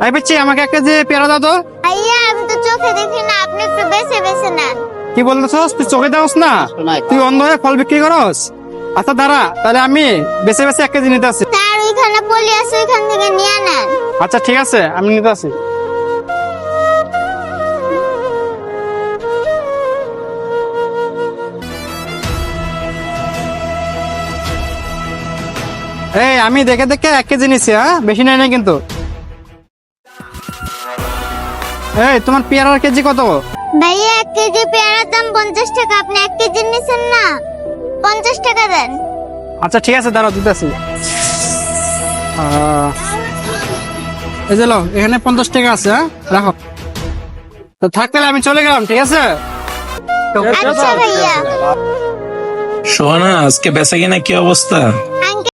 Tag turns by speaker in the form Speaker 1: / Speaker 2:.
Speaker 1: এই পিচ্ছি আমাকে 1 কেজি পেয়ারা দাও তো।
Speaker 2: ভাইয়া আমি তো চোখে দেখি না, আপনি একটু বেছে বেছে নেন।
Speaker 1: কি বলতেছস? তুই চোখে দাওস না? তুই অন্ধ হয়ে ফল বিক্রি করস? আচ্ছা দাঁড়া, তাহলে আমি বেছে বেছে 1 কেজি নিতে আসি।
Speaker 2: তার ওইখানে পলি আছে, ওইখান থেকে নিয়ে নেন।
Speaker 1: আচ্ছা ঠিক আছে, আমি নিতে আসি। এই আমি দেখে দেখে 1 কেজি নিছি, হ্যাঁ বেশি নেই না কিন্তু। এই তোমার পেয়ারার কেজি কত?
Speaker 2: ভাইয়া 1 কেজি পেয়ারার দাম 50 টাকা, আপনি 1 কেজি নিছেন না, 50 টাকা দেন।
Speaker 1: আচ্ছা ঠিক আছে, দাঁড়াও দিতে আসি। এই যে লো, এখানে 50 টাকা আছে, হ্যাঁ রাখো। তো থাকতে আমি চলে গেলাম, ঠিক আছে?
Speaker 2: আচ্ছা ভাইয়া।
Speaker 3: সোহানা, আজকে বেচা কিনা কি অবস্থা?